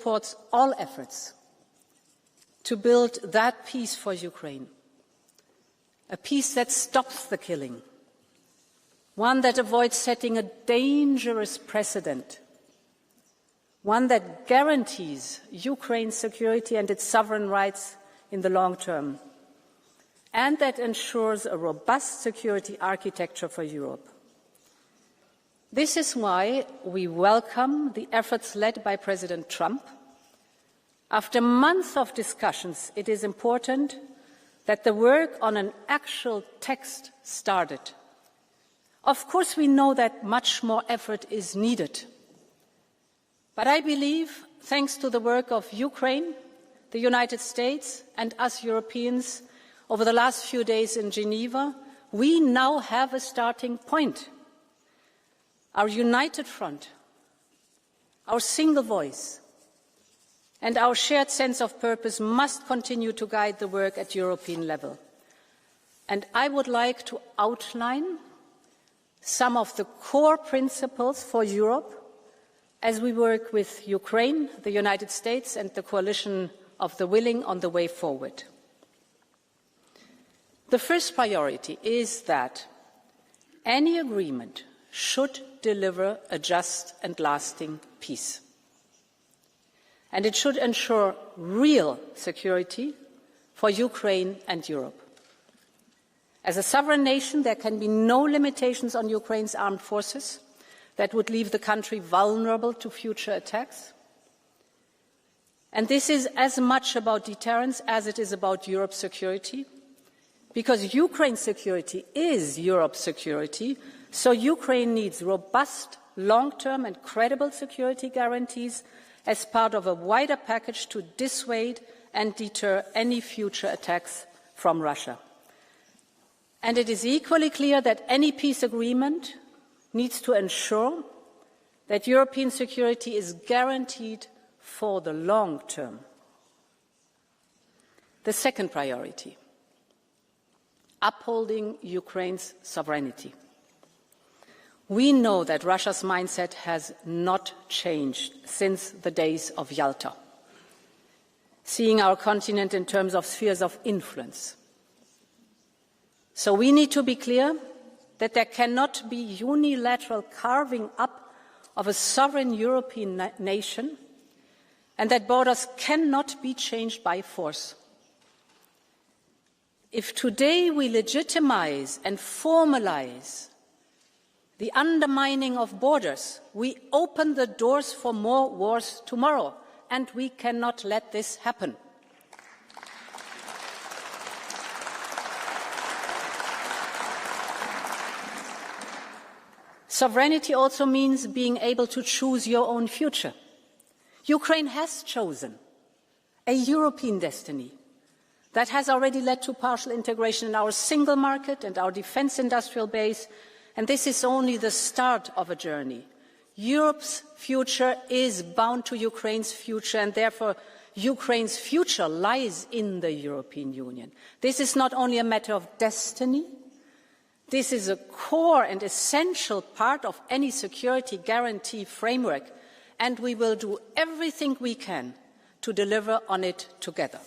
supports all efforts to build that peace for Ukraine, a peace that stops the killing, one that avoids setting a dangerous precedent, one that guarantees Ukraine's security and its sovereign rights in the long term, and that ensures a robust security architecture for Europe. This is why we welcome the efforts led by President Trump. After months of discussions, it is important that the work on an actual text started. Of course, we know that much more effort is needed. But I believe, thanks to the work of Ukraine, the United States, and us Europeans over the last few days in Geneva, we now have a starting point. Our united front, our single voice, and our shared sense of purpose must continue to guide the work at European level. And I would like to outline some of the core principles for Europe as we work with Ukraine, the United States, and the coalition of the willing on the way forward. The first priority is that any agreement should deliver a just and lasting peace. And it should ensure real security for Ukraine and Europe. As a sovereign nation, there can be no limitations on Ukraine's armed forces that would leave the country vulnerable to future attacks. And this is as much about deterrence as it is about Europe's security, because Ukraine's security is Europe's security, so Ukraine needs robust, long-term and credible security guarantees as part of a wider package to dissuade and deter any future attacks from Russia. And it is equally clear that any peace agreement needs to ensure that European security is guaranteed for the long term. The second priority, upholding Ukraine's sovereignty. We know that Russia's mindset has not changed since the days of Yalta, seeing our continent in terms of spheres of influence. So we need to be clear that there cannot be unilateral carving up of a sovereign European nation, and that borders cannot be changed by force. If today we legitimize and formalize the undermining of borders, we open the doors for more wars tomorrow, and we cannot let this happen. Sovereignty also means being able to choose your own future. Ukraine has chosen a European destiny that has already led to partial integration in our single market and our defence industrial base, and this is only the start of a journey. Europe's future is bound to Ukraine's future, and therefore Ukraine's future lies in the European Union. This is not only a matter of destiny, this is a core and essential part of any security guarantee framework, and we will do everything we can to deliver on it together.